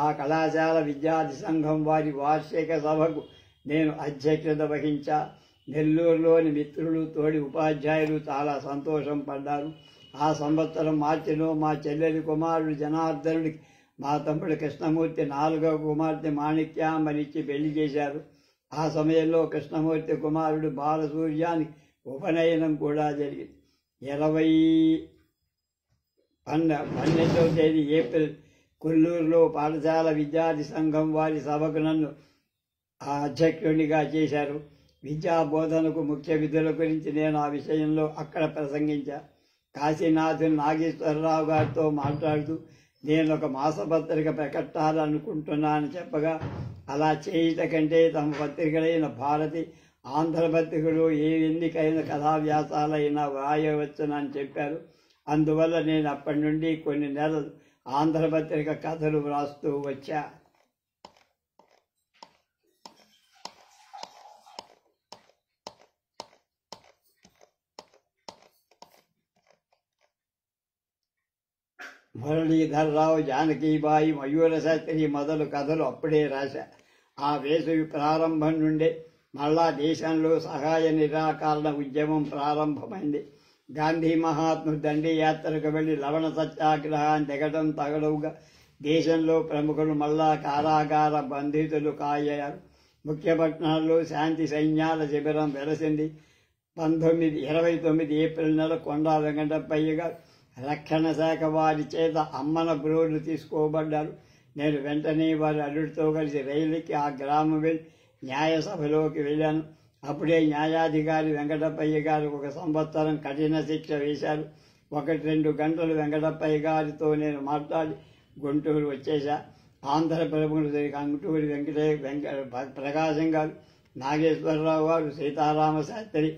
ఆ కళాశాల విద్యార్థి సంఘం వారి వార్షిక సభకు నేను అధ్యక్షత వహించా. నెల్లూరులోని మిత్రులు, తోడి ఉపాధ్యాయులు చాలా సంతోషం పడ్డారు. ఆ సంవత్సరం మార్చిలో మా చెల్లెలి కుమారుడు జనార్దనుడికి మా తమ్ముడు కృష్ణమూర్తి 4వ కుమార్తె మాణిక్యామనిచ్చి పెళ్లి చేశారు. ఆ సమయంలో కృష్ణమూర్తి కుమారుడు బాలసూర్యానికి ఉపనయనం కూడా జరిగింది. 12వ తేదీ ఏప్రిల్ కొల్లూరులో పాఠశాల విద్యార్థి సంఘం వారి సభకు నన్ను అధ్యక్షుడిగా చేశారు. విద్యా బోధనకు ముఖ్య విధుల గురించి నేను ఆ విషయంలో అక్కడ ప్రసంగించా. కాశీనాథుని నాగేశ్వరరావు గారితో మాట్లాడుతూ నేను ఒక మాసపత్రిక ప్రకటించాలనుకుంటున్నానని చెప్పగా, అలా చేయుట కంటే తమ పత్రికలైన భారతి, ఆంధ్రపత్రికలో ఏ ఎన్నికైన కథావ్యాసాలైనా వ్రాయవచ్చునని చెప్పారు. అందువల్ల నేను అప్పటి నుండి కొన్ని నెలలు ఆంధ్రపత్రిక కథలు వ్రాస్తూ వచ్చా. మురళీధర్రావు, జానకీబాయి, మయూర శాస్త్రి మొదలు కథలు అప్పుడే రాశా. ఆ వేసవి ప్రారంభం నుండే మళ్ళా దేశంలో సహాయ నిరాకరణ ఉద్యమం ప్రారంభమైంది. గాంధీ మహాత్ముడు దండి యాత్రకు వెళ్లి లవణ సత్యాగ్రహాన్ని దిగడం తగడవుగా దేశంలో ప్రముఖులు మళ్ళా కారాగార బంధితులు కాయ్యారు. ముఖ్య పట్టణాల్లో శాంతి సైన్యాల శిబిరం వెలసింది. 29 ఏప్రిల్ నెల కొండా వెంకటప్పయ్య గారు రక్షణ శాఖ వారి చేత అమ్మన బ్రోడ్లు తీసుకోబడ్డారు. నేను వెంటనే వారి అల్లుడితో కలిసి రైలుకి ఆ గ్రామం వెళ్ళి న్యాయసభలోకి వెళ్ళాను. అప్పుడే న్యాయాధికారి వెంకటప్పయ్య గారు 1 సంవత్సరం కఠిన శిక్ష వేశారు. 1-2 గంటలు వెంకటప్పయ్య గారితో నేను మాట్లాడి గుంటూరు వచ్చేశా. ఆంధ్ర ప్రముఖులు గుంటూరు ప్రకాశం గారు, నాగేశ్వరరావు గారు, సీతారామ శాస్త్రి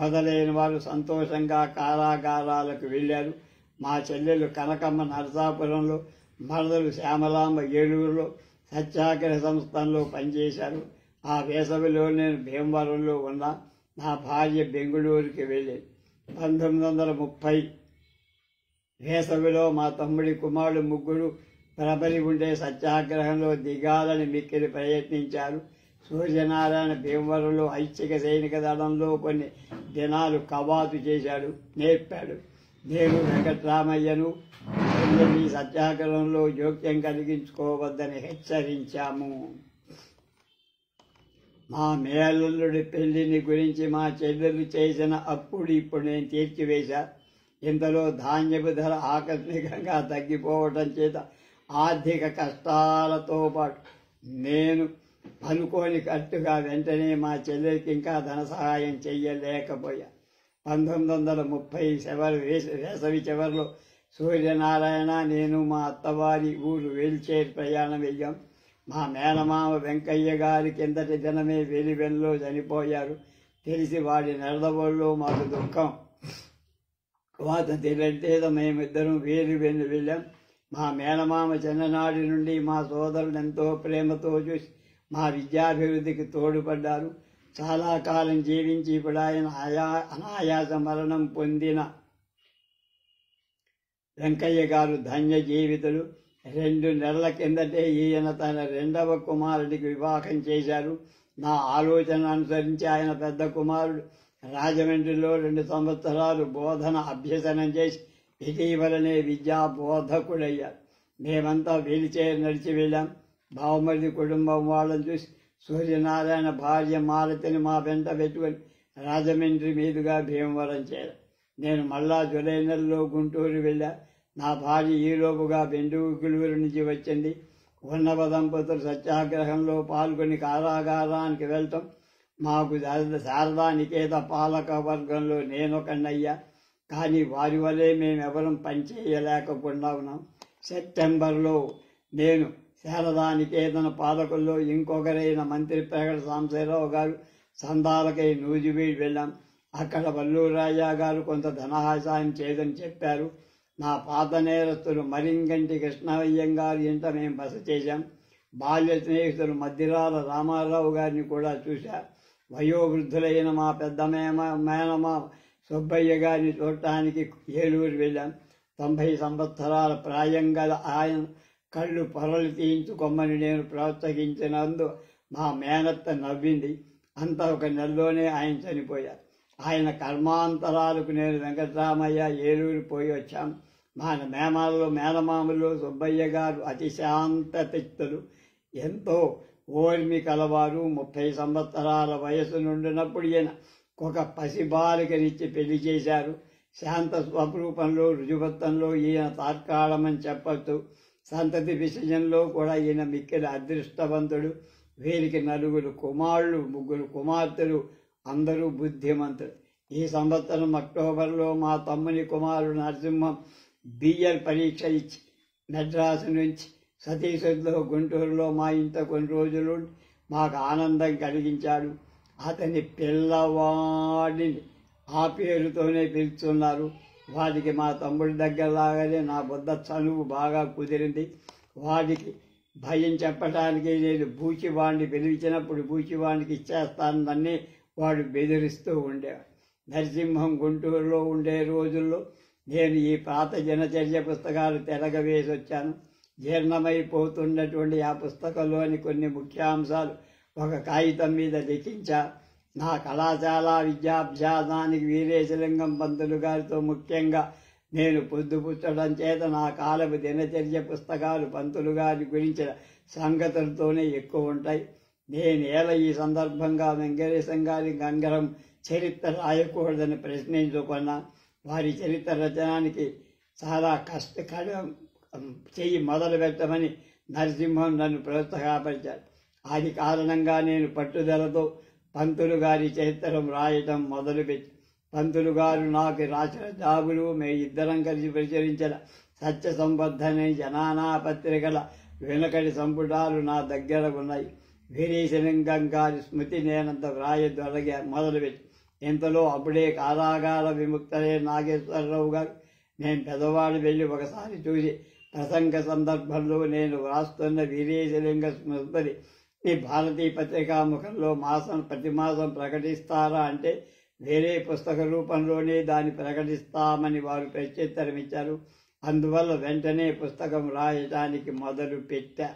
మొదలైన వారు సంతోషంగా కారాగారాలకు వెళ్ళారు. మా చెల్లెలు కనకమ్మ నరసాపురంలో, మరదలు శ్యామలాంబ ఏలూరులో సత్యాగ్రహ సంస్థల్లో పనిచేశారు. ఆ వేసవిలో నేను భీమవరంలో ఉన్నా. నా భార్య బెంగుళూరుకి వెళ్ళేది. 1930 వేసవిలో మా తమ్ముడి కుమారుడు ముగ్గురు ప్రబలి ఉండే సత్యాగ్రహంలో దిగాలని మిక్కిలి ప్రయత్నించారు. సూర్యనారాయణ భీమవరంలో ఐచ్ఛిక సైనిక దళంలో కొన్ని దినాలు కవాతు చేశాడు, నేర్పాడు. నేను వెంకట్రామయ్యను ఈ సత్యాగ్రహంలో జోక్యం కలిగించుకోవద్దని హెచ్చరించాము. మా మేనల్లుడి పెళ్లిని గురించి మా చెల్లెలు చేసిన అప్పుడు ఇప్పుడు నేను తీర్చివేశా. ఇంతలో ధాన్యపు ధర ఆకస్మికంగా తగ్గిపోవటం చేత ఆర్థిక కష్టాలతో పాటు నేను అనుకోని కట్టుగా వెంటనే మా చెల్లెలికి ఇంకా ధన సహాయం చెయ్యలేకపోయా. 1930 వేసవి చివరిలో సూర్యనారాయణ, నేను మా అత్తవారి ఊరు వేల్చేరు ప్రయాణం వెయ్యాం. మా మేనమామ వెంకయ్య గారి కిందటి దినమే వెలివెన్లో చనిపోయారు. తెలిసి వాడి నెలదవల్లో మాకు దుఃఖం వాత తెలియటేదో మేమిద్దరం వెన్ను వెళ్ళాం. మా మేనమామ చిన్ననాటి నుండి మా సోదరులు ఎంతో ప్రేమతో చూసి మా విద్యాభివృద్ధికి తోడ్పడ్డారు. చాలా కాలం జీవించి ఇప్పుడు ఆయన అనాయాస మరణం పొందిన వెంకయ్య గారు ధన్య జీవితులు. 2 నెలల కిందటే ఈయన తన 2వ కుమారుడికి వివాహం చేశారు. నా ఆలోచన అనుసరించి ఆయన పెద్ద కుమారుడు రాజమండ్రిలో 2 సంవత్సరాలు బోధన అభ్యసనం చేసి ఇటీవలనే విద్యా బోధకుడయ్యారు. మేమంతా వీల్చైర్ నడిచి వెళ్ళాం. బావమరిది కుటుంబం వాళ్ళని చూసి సూర్యనారాయణ భార్య మాలతిని మా వెంట పెట్టుకుని రాజమండ్రి మీదుగా భీమవరం చేరాం. నేను మళ్ళా జూలై నెలలో గుంటూరు వెళ్ళా. నా భార్య ఈలోపుగా బెండూగులూరు నుంచి వచ్చింది. ఉన్నవ దంపతులు సత్యాగ్రహంలో పాల్గొని కారాగారానికి వెళ్తాం. మాకు శారదా నికేత పాలక వర్గంలో నేనొకనయ్యా. కానీ వారి వల్లే మేమెవరం పనిచేయలేకపోయినా ఉన్నాం. సెప్టెంబర్లో నేను శారదా నికేతన పాలకుల్లో ఇంకొకరైన మంత్రి ప్రగడ సాంబశివరావు గారు సందాలకై నూజివీడు వెళ్ళాం. అక్కడ వల్లూరాజా గారు కొంత ధనహాసాయం చేయదని చెప్పారు. నా పాత నేరస్తులు మరింగంటి కృష్ణయ్యం గారి ఇంట మేము బస చేశాం. బాల్య స్నేహితులు మద్దిరాల రామారావు గారిని కూడా చూశా. వయోవృద్ధులైన మా పెద్ద మేనమా సుబ్బయ్య గారిని చూడటానికి ఏలూరు వెళ్ళాం. 90 సంవత్సరాల ప్రాయం గల ఆయన కళ్ళు పొరలు తీయించుకోమని నేను ప్రోత్సహించినందు మా మేనత్త నవ్వింది. అంతా 1 నెలలోనే ఆయన చనిపోయారు. ఆయన కర్మాంతరాలకు నేను వెంకటరామయ్య ఏలూరు పోయి వచ్చాం. మా మేనమామలు సుబ్బయ్య గారు అతి శాంత చిత్తులు, ఎంతో ఓర్మి కలవారు. 30 సంవత్సరాల వయసు నుండినప్పుడు ఈయన ఒక పసిబాలికనిచ్చి పెళ్లి చేశారు. శాంత స్వరూపంలో రుజువత్వంలో ఈయన తాత్కాలమని చెప్పచ్చు. సంతతి విషయంలో కూడా ఈయన మిక్కిలి అదృష్టవంతుడు. వీరికి 4 కుమారులు, 3 కుమార్తెలు, అందరూ బుద్ధిమంతులు. ఈ సంవత్సరం అక్టోబర్లో మా తమ్ముని కుమారుడు నరసింహం బిఎల్ పరీక్ష ఇచ్చి మెడ్రాసు నుంచి సతీసులో గుంటూరులో మా ఇంట కొన్ని రోజులు మాకు ఆనందం కలిగించాడు. అతని పిల్లవాడిని ఆ పేరుతోనే పిలుస్తున్నారు. వాడికి మా తమ్ముడి దగ్గరలాగానే నా బుద్ధ చనువు బాగా కుదిరింది. వాడికి భయం చెప్పడానికి నేను బూచివాడిని పిలిచినప్పుడు బూచివాడికి ఇచ్చేస్తానని వాడు బెదిరిస్తూ ఉండేవాడు. నరసింహం గుంటూరులో ఉండే రోజుల్లో నేను ఈ పాత దినచర్య పుస్తకాలు తిరగవేసి వచ్చాను. జీర్ణమైపోతున్నటువంటి ఆ పుస్తకంలోని కొన్ని ముఖ్యాంశాలు ఒక కాగితం మీద లిఖించా. నా కళాశాల విద్యాభ్యాసానికి వీరేశలింగం పంతులు గారితో ముఖ్యంగా నేను పొద్దుపుచ్చడం చేత నా కాలపు దినచర్య పుస్తకాలు పంతులు గారి గురించిన సంగతులతోనే ఎక్కువ ఉంటాయి. నేనేళ ఈ సందర్భంగా వెంకటేశం గారి గంగరం చరిత్ర రాయకూడదని ప్రశ్నించుకున్నా. వారి చరిత్ర రచనానికి చాలా చెయ్యి మొదలు పెట్టమని నరసింహం నన్ను ప్రోత్సాహపరిచారు. అది కారణంగా నేను పట్టుదలతో పంతులు గారి చరిత్రం రాయటం మొదలుపెట్టి పంతులు గారు నాకు రాసిన జాబులు ఇద్దరం కలిసి ప్రచురించిన సత్య సంబద్ధని జనానా పత్రికల వెనుకటి సంపుటాలు నా దగ్గర ఉన్నాయి. వీరేశలింగం గారి స్మృతి నేనంత వ్రాయదొలగా మొదలుపెట్టి ఇంతలో అప్పుడే కారాగార విముక్తలే నాగేశ్వరరావు గారు నేను పెదవాడు వెళ్ళి ఒకసారి చూసి ప్రసంగ సందర్భంలో నేను వ్రాస్తున్న వీరేశలింగ స్మృతిని ఈ భారతీయ పత్రికాముఖంలో ప్రతి మాసం ప్రకటిస్తారా అంటే వేరే పుస్తక రూపంలోనే దాన్ని ప్రకటిస్తామని వారు ప్రత్యుత్తరమిచ్చారు. అందువల్ల వెంటనే పుస్తకం రాయటానికి మొదలు పెట్టా.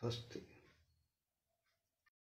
స్వస్తి.